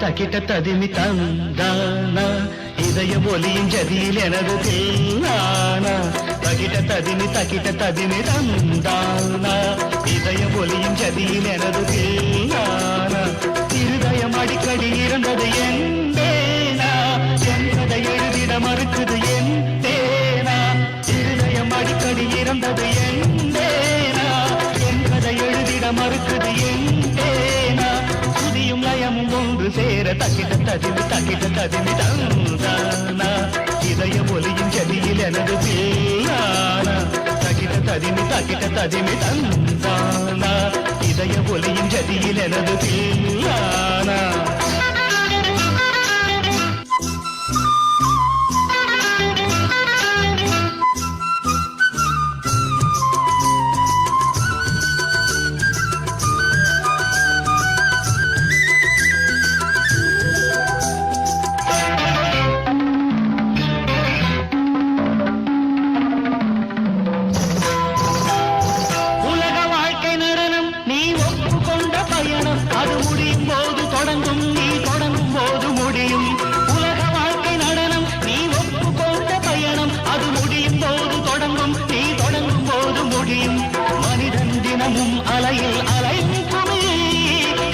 தக்கிட்ட ததிமி தந்தானா இதய ஒலியின் ஜதியில் எனது தில்லானா தக்கிட்ட ததிமி தந்தானா இதய ஒலியின் ஜதியில் எனது தில்லானா இருதயம் அடிக்கடி இருந்தது என்பேனா என்பதை எழுதிட மறுக்குது என் தேனா இருதயம் அடிக்கடி இருந்தது என்பேனா என்பதை எழுதிட மறுக்குது என் தேனா சுதியும் லயமும் ஒன்று சேர தக்கிட்ட ததிமி தந்தானா இதய ஒலியின் ஜதியில் எனது தில்லானா தக்கிட்ட ததிமி தந்தானா இதய ஒலியின் ஜதியில் எனது தில்லானா அலையில் அலையும் குமி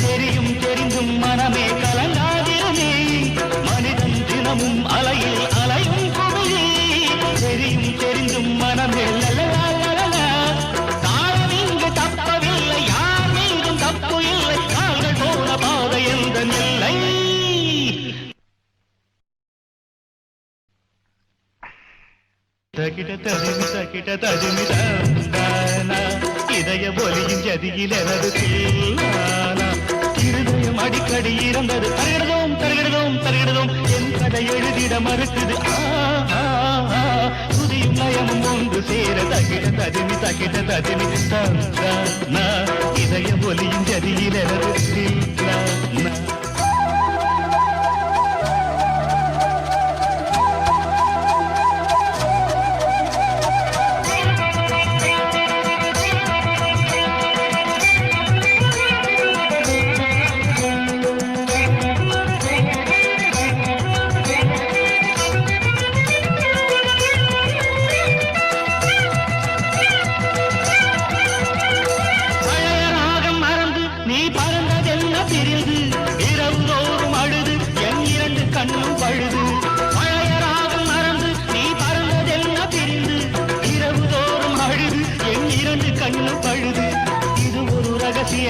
தெரியும் தெரிந்தும் மனமே கலங்காதிருமே மனிதன் தினமும் அலையில் அலையும் குமி தெரியும் தெரிந்தும் மனமே தாழம் இங்கு தப்பவில்லை யார் மீதும் தப்பு இல்லை கால்கள் போன பாதை எந்த நிலை தக்கிட்ட ததிமி தந்தானா இதய ஒலியின் ஜதியில் எனது தில்லானா இருதயம் அடிக்கடி இருந்தது தருகிறதோம் என் கதை எழுதிட மறுக்குது சுதியும் லயமும் ஒன்று சேர தக்கிட்ட ததிமி தந்தானா இதய ஒலியின் ஜதியில் எனது தில்லானா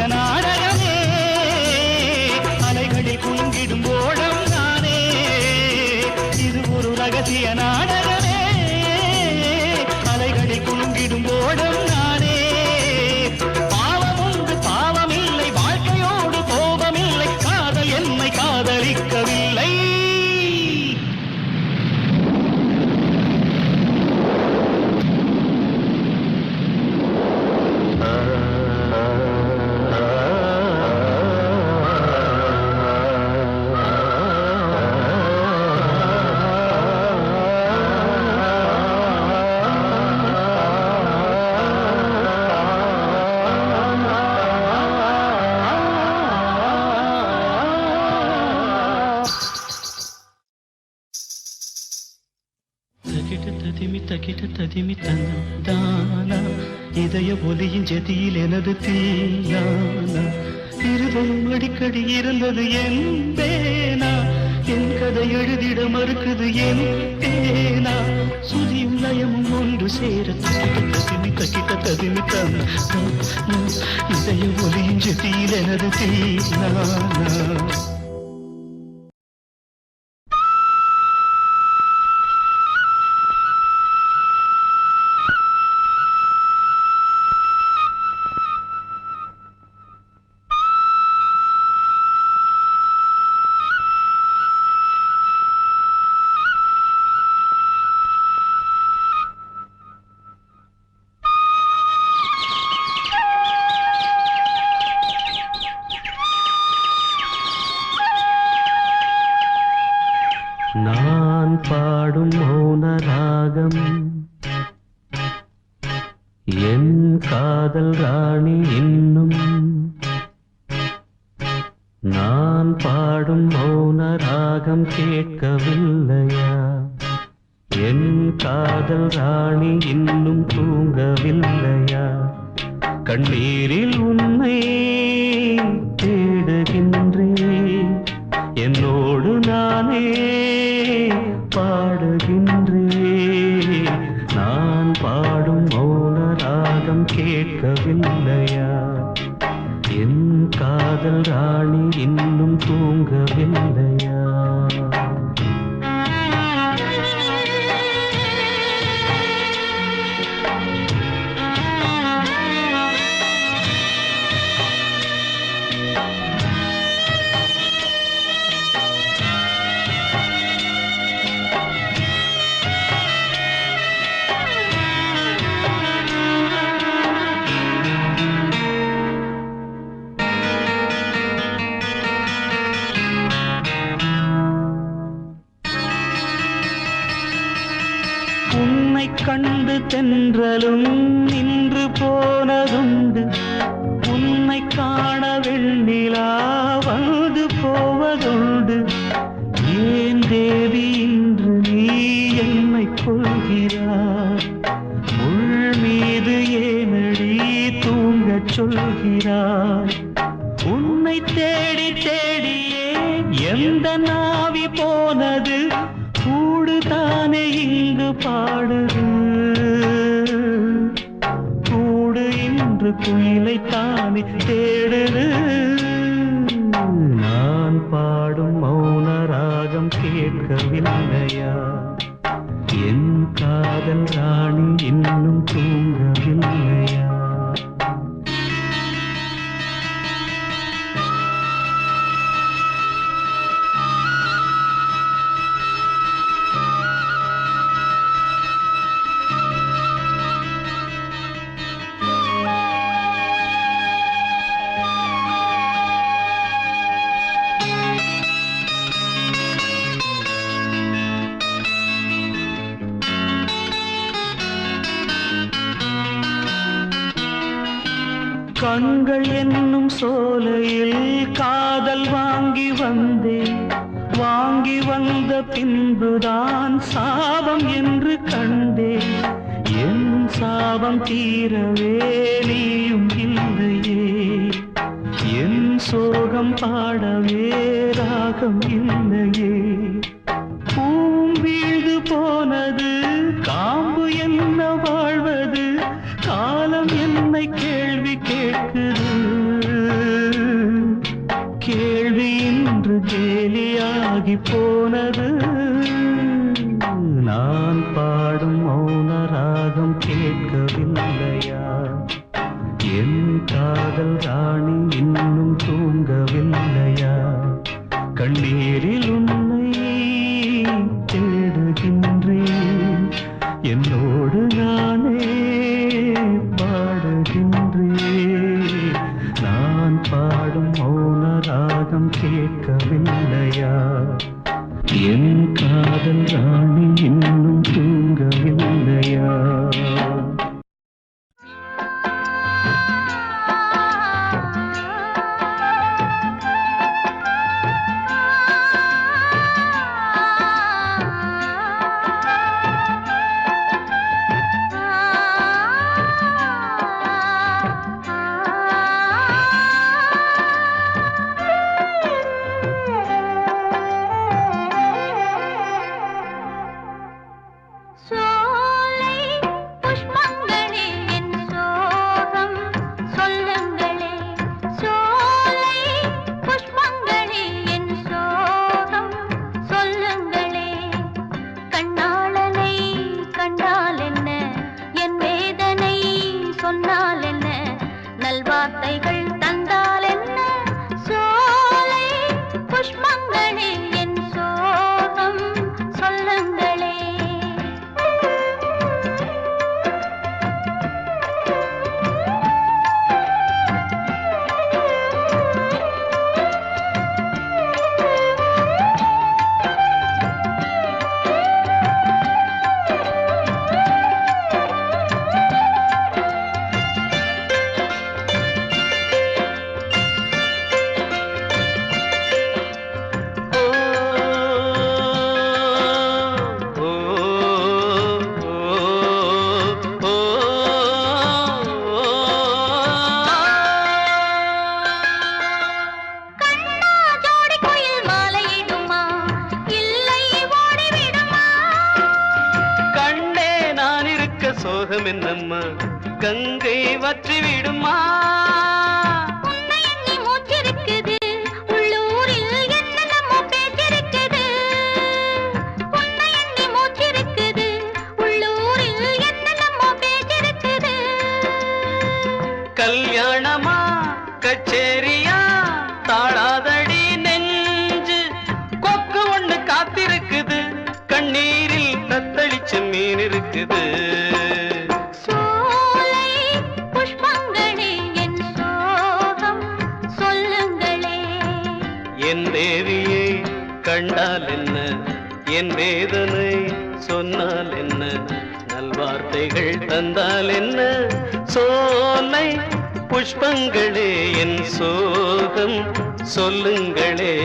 நாடகமே அலைகளில் குலுங்கிடும் ஓடம் நானே இது ஒரு ரகசிய நாடகமே அலைகளில் குலுங்கிடும் ஓடம் நானே பாவம் உண்டு பாவமில்லை வாழ்க்கையோடு கோபமில்லை காதல் என்னை காதலிக்கவில்லை தக்கிட்ட ததிமி தந்தானா இதய ஒலியின் ஜதியில் எனது தீயானா இருதயம் அடிக்கடி இருந்தது என்பேனா என் கதை எழுதிட மறுக்குது என் தேனா சுதியும் லயமும் ஒன்று சேர தக்கிட்ட ததிமி தந்தானா இதய ஒலியின் ஜதியில் எனது தீயானா நான் பாடும் மௌன ராகம் என் காதல் ராணி இன்னும் நான் பாடும் மௌன ராகம் கேட்கவில்லையா? என் காதல் ராணி இன்னும் தூங்கவில்லையா? கண்ணீரில் உன்னை தேடுகின்றேன், என்னோடு நானே பாடுகின்றேன். நான் பாடும் மௌன ராகம் கேட்கவில்லையா? என் காதல் ராணி இன்னும் தூங்கவில்லையா? உன்னை கண்டு தென்றலும் நின்று போனதுண்டு, உன்னை காண வெண்ணிலா வந்து போவதுண்டு. ஏன் தேவி இன்று நீ என்னை கொள்கிறாய்? உள் மீது ஏனடி தூங்கச் சொல்கிறாய்? உன்னை தேடி தேடியே எந்த நாவி போனது? கூடுதானே இங்கு பாடுது, கூடு இன்று குயிலை தானே தேடுது. நான் பாடும் மௌன ராகம் கேட்கவில்லையா? என் காதல் ராணி இன்னும் தூங்கவில்லையா? கண்கள் என்னும் சோலையில் காதல் வாங்கி வந்தேன், வாங்கி வந்த பின்புதான் சாபம் என்று கண்டேன். என் சாபம் தீரவே நீயும் இல்லையே, என் சோகம் பாடவே ராகம் இல்லையே. பூம் வீழ்ந்து போனது, காம்பு என்ன வாழ்வது? காலம் என்னை கேள்வி கேட்குது, கேள்வி இன்று கேலியாகி போனது. நான் பாடும் மௌன ராகம் கேட்கவில்லையா? என் காதல் ராணி இன்னும் தூங்கவில்லையா? கண்ணீரில் உன்னை தேடுகின்றேன், என்னோடு நானே பாடுகின்றேன். நான் பாடும் மௌன ராகம் கேட்கவில்லையா? என் காதல் ராணி இன்னும் தூங்கவில்லையா? மோகம் என்னம்மா கங்கை வற்றி விடுமா உன்னை எண்ணி மூச்சிருக்குது உள்ளூரில் என்னென்னமோ பேச்சிருக்குது உன்னை எண்ணி மூச்சிருக்குது உள்ளூரில் என்னென்னமோ பேச்சிருக்குது கல்யாணமா கச்சேரியா தாழாதடி நெஞ்சு கொக்கு ஒண்ணு காத்திருக்குது கண்ணீரில் தத்தளிச்ச மீன் இருக்குது சோலை புஷ்பங்களே என் சோகம் சொல்லுங்களே என் தேவியை கண்டால் என்ன என் வேதனை சொன்னால் என்ன நல்வார்த்தைகள் தந்தால் என்ன சோலை புஷ்பங்களே என் சோகம் சொல்லுங்களே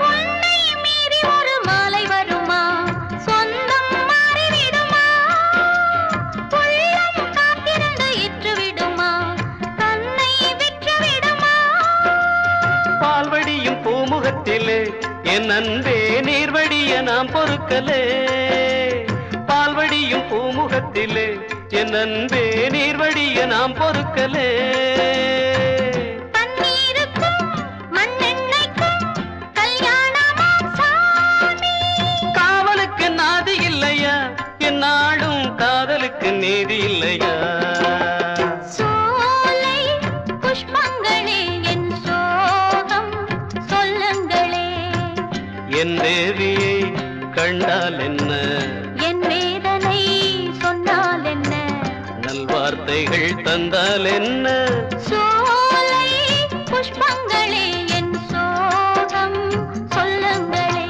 உன்னை மீறி ஒரு மாலை வருமா சொந்தம் மாறிவிடுமா உள்ளம் காத்திருந்து இற்று விடுமா தன்னை விற்று விடுமா பால்வடியும் பூமுகத்திலே என் அன்பே நீர்வடிய நாம் பொறுக்கலே பால்வடியும் பூமுகத்திலே என் அன்பே நீர்வடிய நாம் பொறுக்கலே தண்ணீருக்கும் மண்ணெண்ணெய்க்கும் கல்யாணமா சாமி காவலுக்கு நாதி இல்லையா என் நாடும் காதலுக்கு நீதி இல்லையா சோலை புஷ்பங்களே என் சோகம் சொல்லுங்களே என் தேவியை கண்டால் என்ன என் வேதனை சொன்னால் என்ன நல்வார்த்தைகள் தந்தால் என்ன சோலை புஷ்பங்களே என் சோகம் சொல்லுங்களே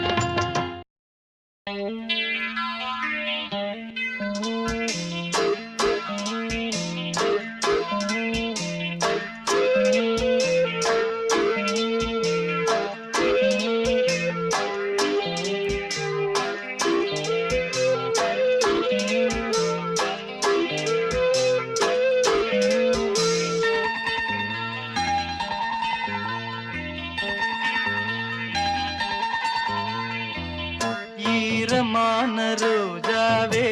ஈரமான ரோஜாவே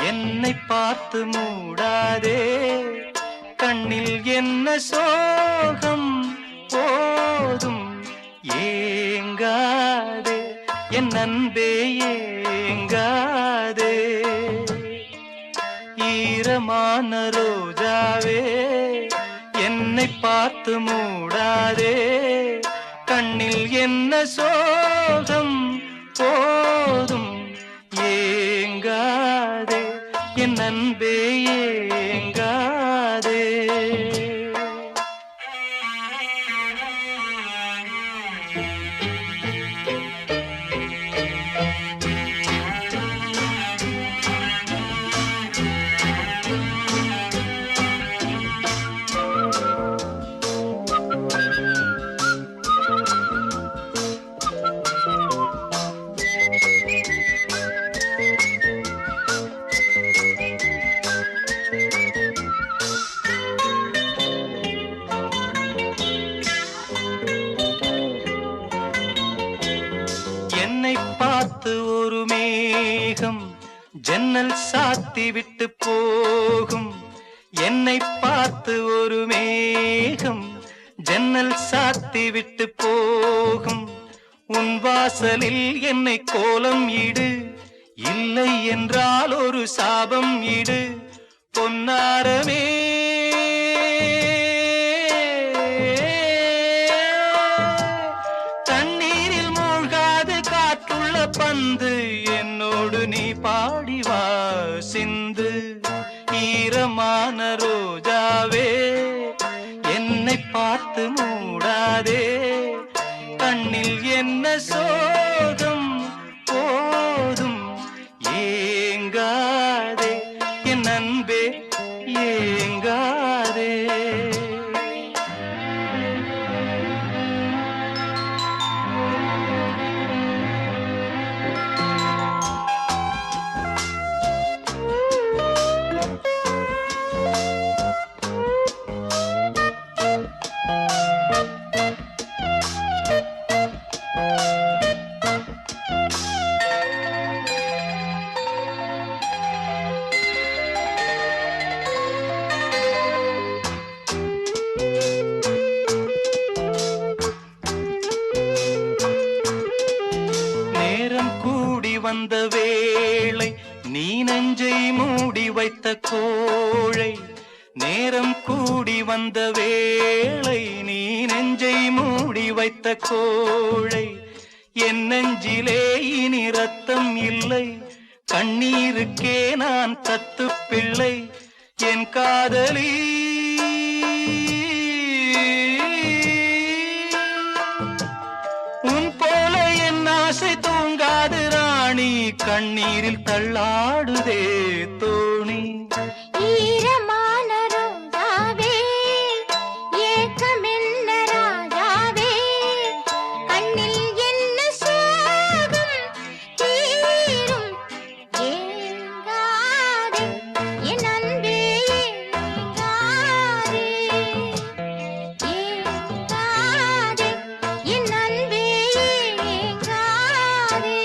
என்னை பார்த்து மூடாதே கண்ணில் என்ன சோகம் போதும் ஏங்காதே என் அன்பே ஏங்காதே ஈரமான ரோஜாவே என்னை பார்த்து மூடாதே கண்ணில் என்ன சோகம் போதும் ஏங்காதே என் அன்பே ஏங்காதே என்னை பார்த்து ஒரு மேகம் ஜன்னல் சாத்தி விட்டு போகும் என்னை பார்த்து ஒரு மேகம் ஜன்னல் சாத்தி விட்டு போகும் உன் வாசலில் என்னை கோலம் இடு இல்லை என்றால் ஒரு சாபம் இடு பொன்னாரமே தண்ணீரில் மூழ்காது காற்றுள்ள பந்து என்னோடு நீ பாடி வா சிந்து ஈரமான ரோஜாவே என்னை பார்த்து மூடாதே கண்ணில் என்ன சோகம் போதும் ஏங்க ஏங்காதே என் அன்பே ஏங்காதே. நேரம் கூடி வந்த வேளை நீ நெஞ்சை மூடி வைத்த கோழை. நேரம் கூடி வந்த வேளை நீ நெஞ்சை மூடி வைத்த கோழை. என் நெஞ்சிலே இனி ரத்தம் இல்லை, கண்ணீருக்கே நான் தத்து பிள்ளை. என் காதலி உன் போல என் ஆசை தூங்காது ராணி, கண்ணீரில் தள்ளாடுதே தோணி. ஈரமான ரோஜாவே, ஏக்கமென்ன ராஜாவே, கண்ணில் என்ன சோகம் தீரும் ஏங்காதே என் அன்பே ஏங்காதே, ஏங்காதே என் அன்பே ஏங்காதே.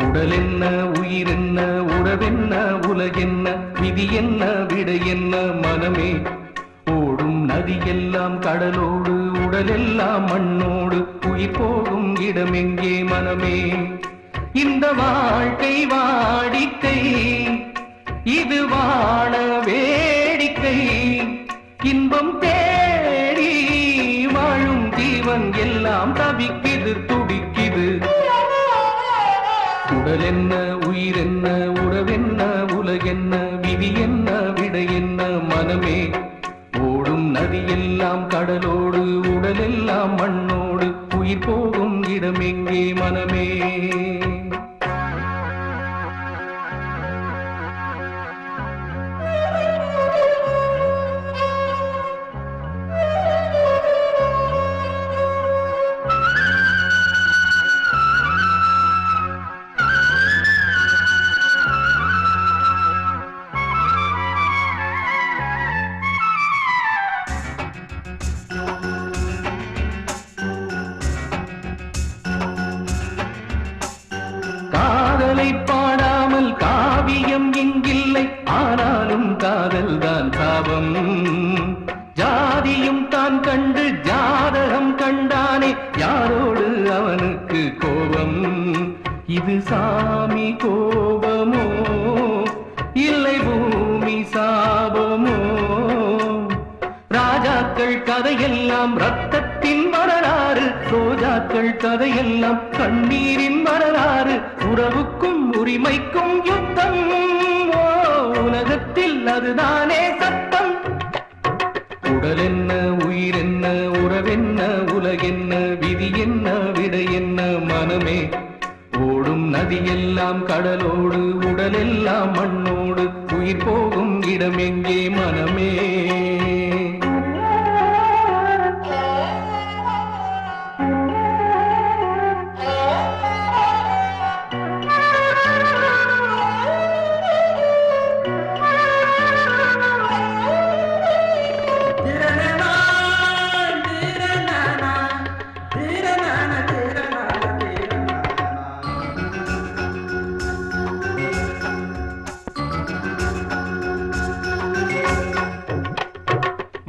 உடல் என்ன உயிர் என்ன உறவென்ன உலகென்ன விதி என்ன விடை என்ன மனமே ஓடும் நதியெல்லாம் கடலோடு உடலெல்லாம் மண்ணோடு உயிர் போகும் இடமெங்கே மனமே இந்த வாழ்க்கை வாடிக்கை இது வாழ வேடிக்கை இன்பம் தேடி வாழும் ஜீவன் எல்லாம் தவிக்குது துடிக்குது உடல் என்ன உயிர் என்ன உறவென்ன உலகென்ன விதி என்ன விடை என்ன மனமே ஓடும் நதியெல்லாம் கடலோடு உடலெல்லாம் மண்ணோடு உயிர் போகும் இடமெங்கே மனமே காதலை பாடாமல் காவியம் இங்கில்லை ஆனாலும் காதல் தான் சாபம் ஜாதியும் தான் கண்டு ஜாதகம் கண்டானே யாரோடு அவனுக்கு கோபம் இது சாமி கோபமோ இல்லை பூமி சாபமோ ராஜாக்கள் கதையெல்லாம் ரத்தத்தின் வரலாறு ரோஜாக்கள் கதையெல்லாம் கண்ணீரின் வரலாறு உறவுக்கும் உரிமைக்கும் யுத்தம் உலகத்தில் அதுதானே சட்டம் உடல் என்ன உயிர் என்ன உறவென்ன உலகென்ன விதி என்ன விடை என்ன மனமே ஓடும் நதியெல்லாம் கடலோடு உடலெல்லாம் மண்ணோடு உயிர் போகும் இடமெங்கே மனமே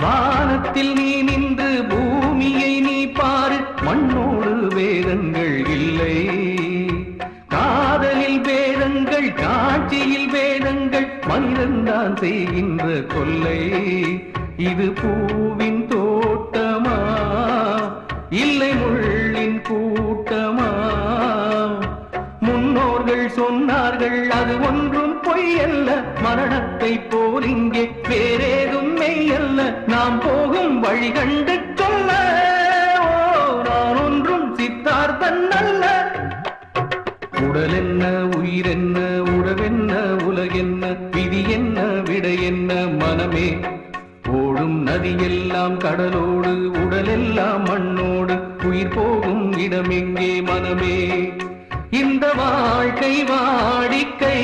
வானத்தில் நீ நின்று பூமியை நீ பாரு மண்ணோடு வேதங்கள் இல்லை காதலில் வேதங்கள் காட்சியில் வேதங்கள் மனிதன்தான் செய்கின்ற கொல்லை இது பூவின் தோட்டமா இல்லை முள்ளின் கூட்டமா முன்னோர்கள் சொன்னார்கள் அது ஒன்றும் பொய்யல்ல மரணத்தை போல் இங்கே வேறேதும் மெய்யல்ல நாம் போகும் வழி கண்டு சொல்ல நான் ஒன்றும் சித்தார்த்தன் அல்ல உடல் என்ன உயிர் என்ன உறவென்ன உலகென்ன விதி என்ன விடை என்ன மனமே ஓடும் நதியெல்லாம் கடலோடு உடலெல்லாம் மண்ணோடு உயிர் போகும் இடமெங்கே மனமே இந்த வாழ்க்கை வாடிக்கை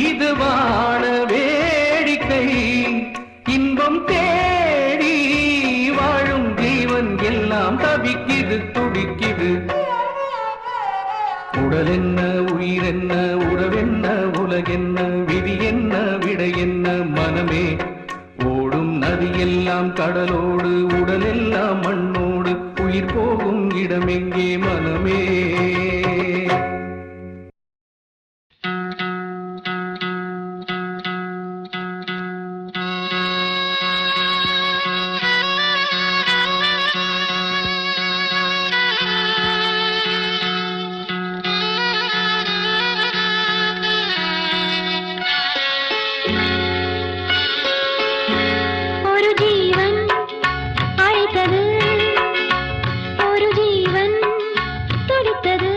இது வாழ வேடிக்கை இன்பம் தேடி வாழும் ஜீவன் எல்லாம் தவிக்குது துடிக்குது உடல் என்ன உயிர் என்ன உறவென்ன உலகென்ன விதி என்ன விடை என்ன மனமே ஓடும் நதியெல்லாம் கடலோடு உடலெல்லாம் மண்ணோடு உயிர் போகும் இடமெங்கே மனமே ஒரு ஜீவன் அழைத்தது ஒரு ஜீவன் துடித்தது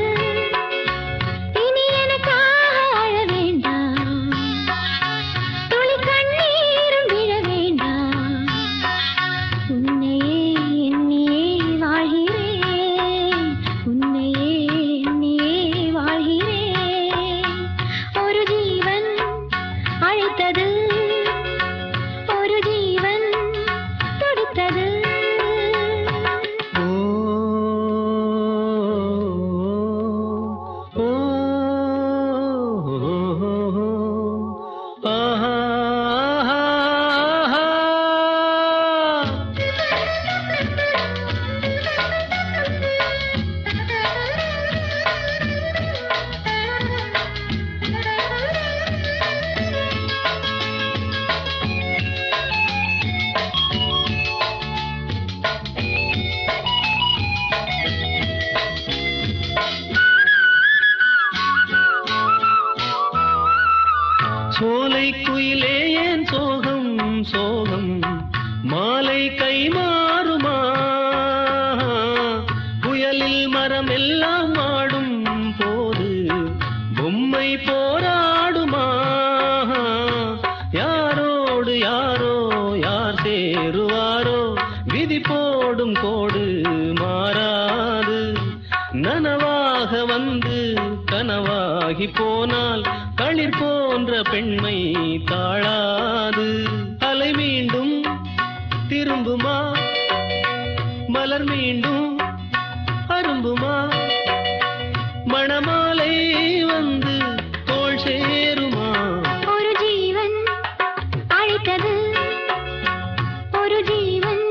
ஆகி போனால் களிர் போன்ற பெண்மை தாழாது. அலை மீண்டும் திரும்புமா, மலர் மீண்டும் அரும்புமா, மணமாலை வந்து தோள் சேருமா? ஒரு ஜீவன் அழைத்தது, ஒரு ஜீவன்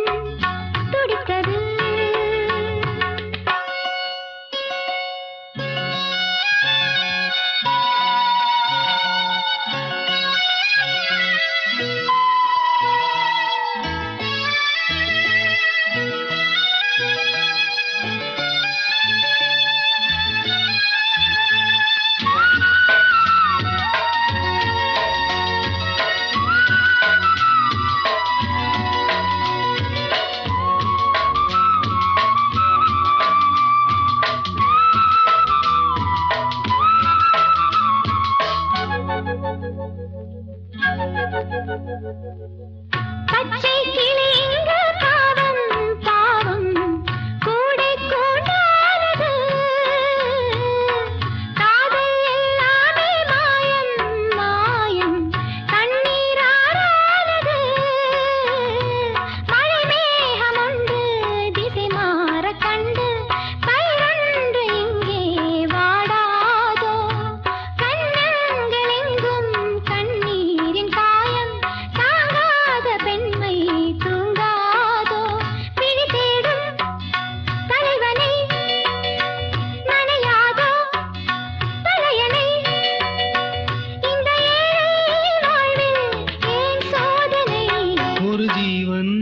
துடித்தது. பச்சை கிளி இங்கு பாவம் பாவம் கூடை கூடானது. காதல் எல்லாமே மாயம் மாயம் கண்ணீரானது. மழை மேகம் ஒன்று திசை மாற கண்டு பயிரொன்று இங்கே வாடாதோ. கண்ணங்கள் எங்கும் கண்ணீரின் காயம் தாங்காத பெண்மை தூங்காதோ. விழி தேடும் தலைவனை நனையாதோ தலையணை. இந்த ஏழை வாழ்வில் ஏன் சோதனை? ஒரு ஜீவன்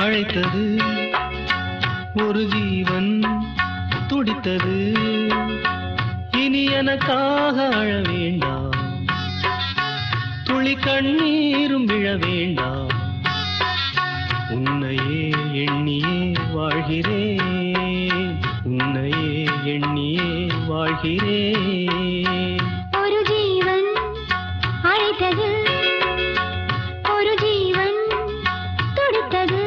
அழைத்தது, ஒரு ஜீவன் துடித்தது. இனி எனக்காக அழ வேண்டாம், துளி கண்ணீரும் விழ வேண்டாம். உன்னையே எண்ணியே வாழ்கிறேன், உன்னையே எண்ணியே வாழ்கிறேன். ஒரு ஜீவன் அழைத்தது, ஒரு ஜீவன் துடித்தது.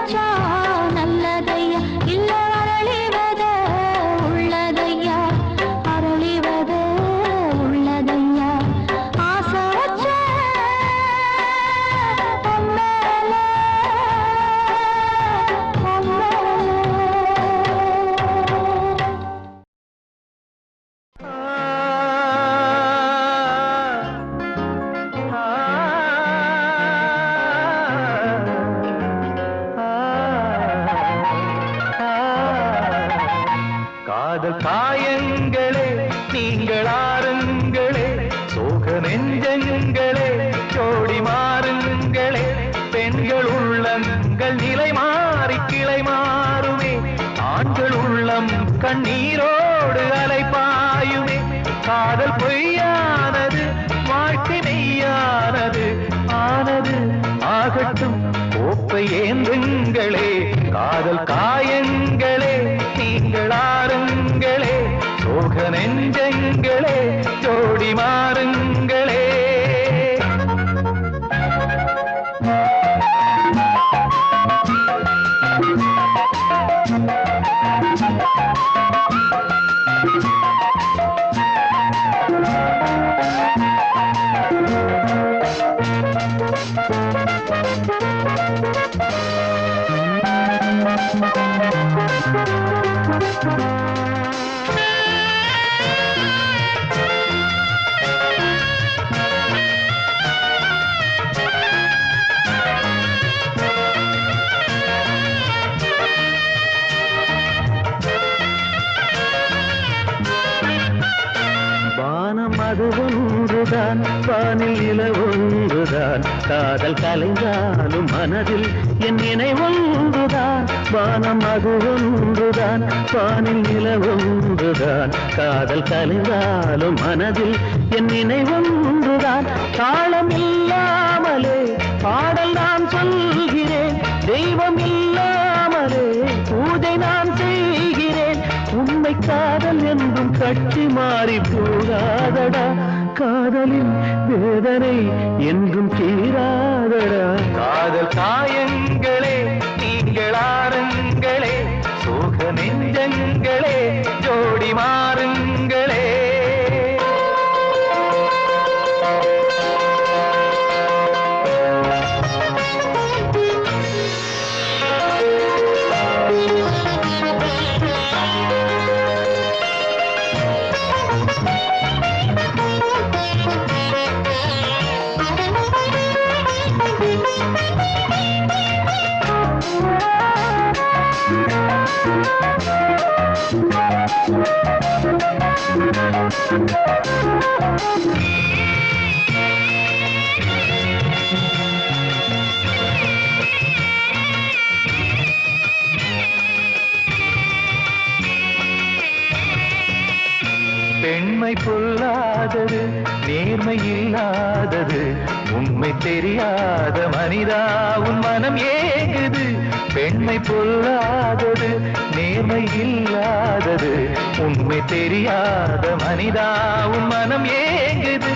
வச்சா நல்லதையா இல்ல அரளிவத உள்ளதையா அரளிவத உள்ளதையா ஆசை வச்ச பொம்மேல காதல் காயங்களே நீங்கள் ஆறுங்களே சோக நெஞ்சங்களே ஜோடி மாறுங்களே பெண்கள் உள்ளங்கள் நிலை மாறி கிளை மாறுமே ஆண்கள் உள்ளம் கண்ணீரோடு அலைபாயுமே காதல் பொய்யானது வாழ்க்கை மெய்யானது ஆனது ஆகட்டும் கோப்பை ஏந்துங்களே காதல் காயங்களே நீங்கள் ஆறுங்களே சோக நெஞ்சங்களே ஜோடி மாறுங்களே வானம் அது ஒன்றுதான் வானில் நில ஒன்றுதான் காதல் கலைந்தாலும் மனதில் என் நினைவொன்றுதான் வானம் அது ஒன்றுதான் வானில் நில ஒன்றுதான் காதல் கலைந்தாலும் மனதில் என் நினைவொன்றுதான் தாளம் இல்லாமலே பாடல் நான் சொல்கிறேன் தெய்வம் இல்லாமலே பூஜை நான் செய்கிறேன் உண்மை காதல் என்றும் கட்சி மாறி போகாதடா காதலின் வேதனை என்றும் தீராதடா காதல் காயங்களே நீங்கள் ஆறுங்களே சோக நெஞ்சங்களே ஜோடி மாறுங்களே பெண்மை பொல்லாதது நேர்மை இல்லாதது உண்மை தெரியாத மனிதா உன் மனம் ஏங்குது பெண்மை பொல்லாதது நேர்மை இல்லாதது உண்மை தெரியாத மனிதா உன் மனம் ஏங்குது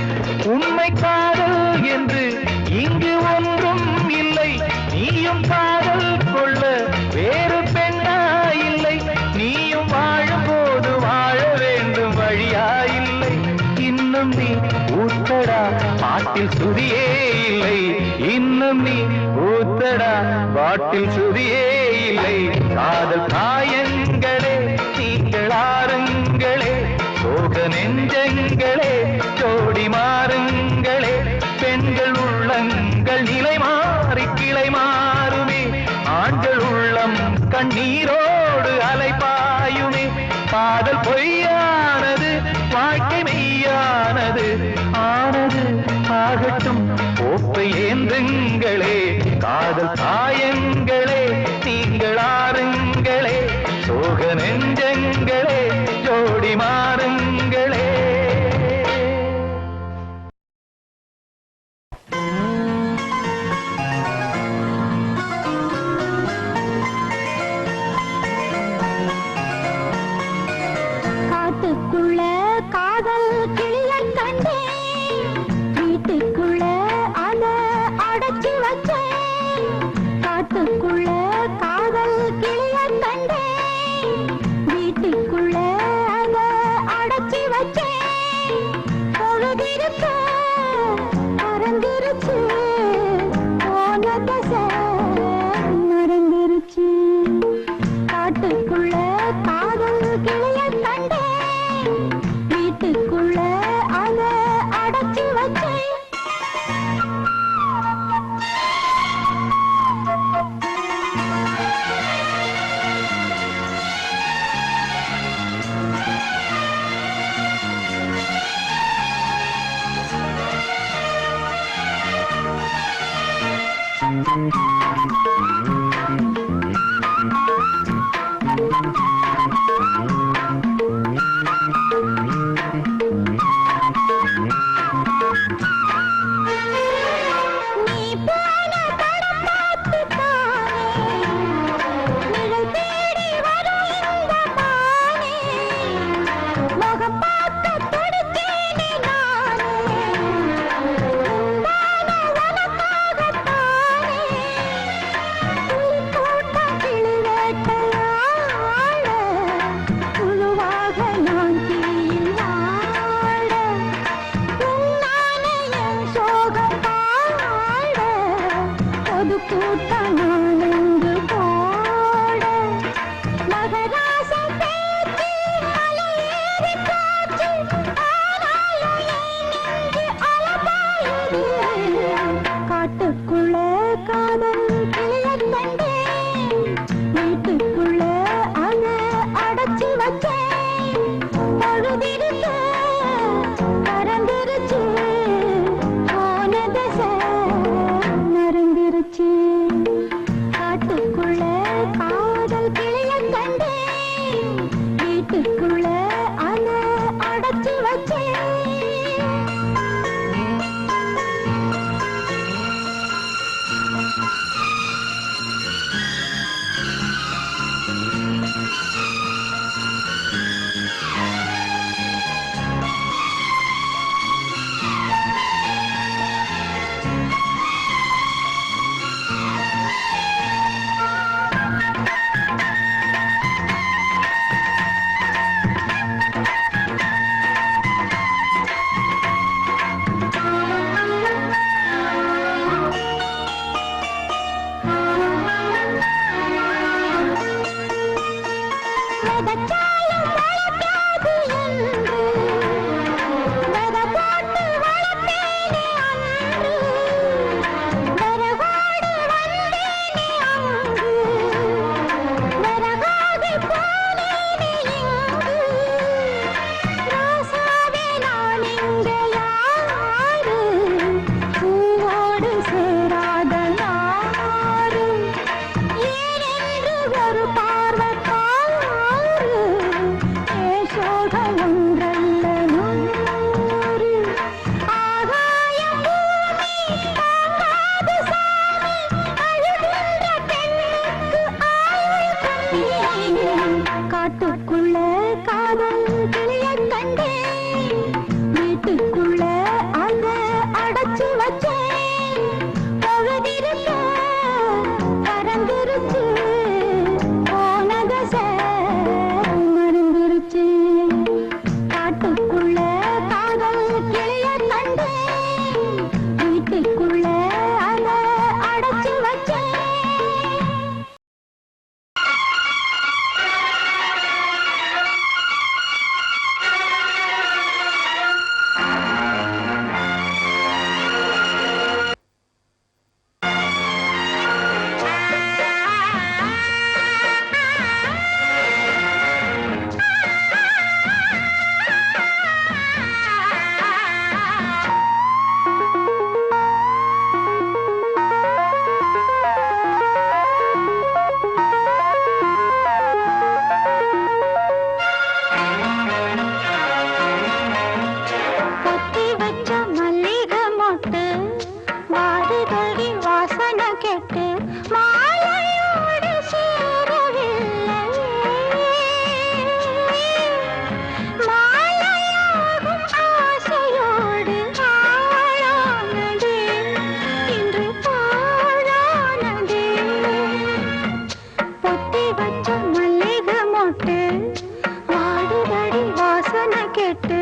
உண்மை காதல் என்று இங்கு ஒன்றும் இல்லை நீயும் காதல் கொள்ள வேறு பெண்ணா இல்லை நீயும் வாழும் போது வாழ வேண்டும் வழியா இல்லை இன்னும் நீ ஊத்தடா பாட்டில் சுதியே இல்லை இன்னும் நீ ஊத்தடா பாட்டில் சுதியே இல்லை காதல் காயங்களே நீங்கள் ஆறுங்களே சோக நெஞ்சங்களே ஜோடி மாறுங்களே பெண்கள் உள்ளங்கள் நிலை மாறி கிளை மாறுமே ஆண்கள் உள்ளம் கண்ணீரோடு அலைபாயுமே காதல் பொய்யானது வாழ்க்கை மெய்யானது ஆனது ஆகட்டும் கோப்பை ஏந்துங்களே காதல் காயங்களே நீங்கள் ஆறுங்களே சோக நெஞ்சங்களே ஜோடி மாறுங்களே காட்டுக்குள்ள காதல் கிளிய கண்டேன், வீட்டுக்குள்ள அத அடைச்சு வச்சேன். பழுதிருக்க பறந்துருச்சு, போனதச மறந்துருச்சு. காட்டுக்குள்ள காதல் கிளிய கண்டேன், வீட்டுக்குள்ள அத அடைச்சு வச்சேன். பொத்தி வச்ச மல்லிகை மொட்டு வாடுதடி வாசனை கெட்டு மாலையோடு சேரவில்லை. மாலையாகும் ஆசையோடு ஆளானதே, இன்று பாழானதே. பொத்தி வச்ச மல்லிகை மொட்டு வாடுதடி வாசனை கெட்டு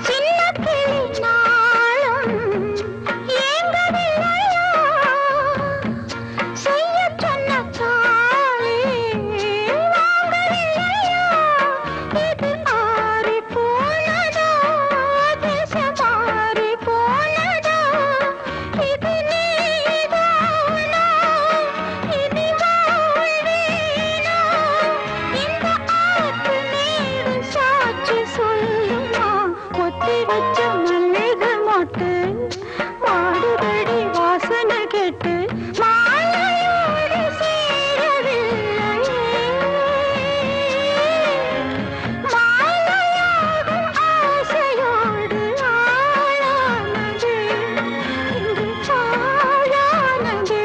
சின்ன கிளி நாளும் ஏங்கவில்லையா, செய்யச் சொன்ன தாளே வாங்கவில்லையா. இது ஆறிப் போனதா, திசை மாறிப் போனதா, இது நீதானா, இனி வாழ்வேனா. இந்த ஆத்து நீடு சாட்சி சொல்லுமா, பொத்தி வச்ச மல்லிகை மொட்டு வாடுதடி வாசனை கெட்டு மாலையோடு சேரவில்லையே. மாலையாகும் ஆசையோடு ஆளானதே, இன்று பாழானதே.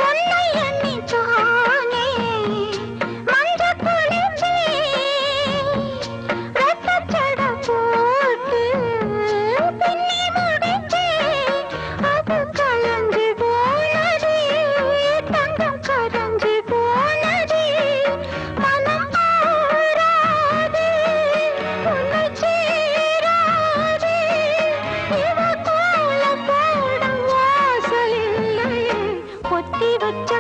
உன்னை எண்ணித்தானே மஞ்சள் குளிர்ந்தேன், ரத்தச் சடம் போட்டு பின்னி முடித்தேன். அது கலந்து போனதே, தங்கம் கரைஞ்சு போனதே, மனம் ஆறாதே, உன்னை சேராதே. இவ கோலம் போடும் வாசல் இல்லையே, பொத்தி வச்ச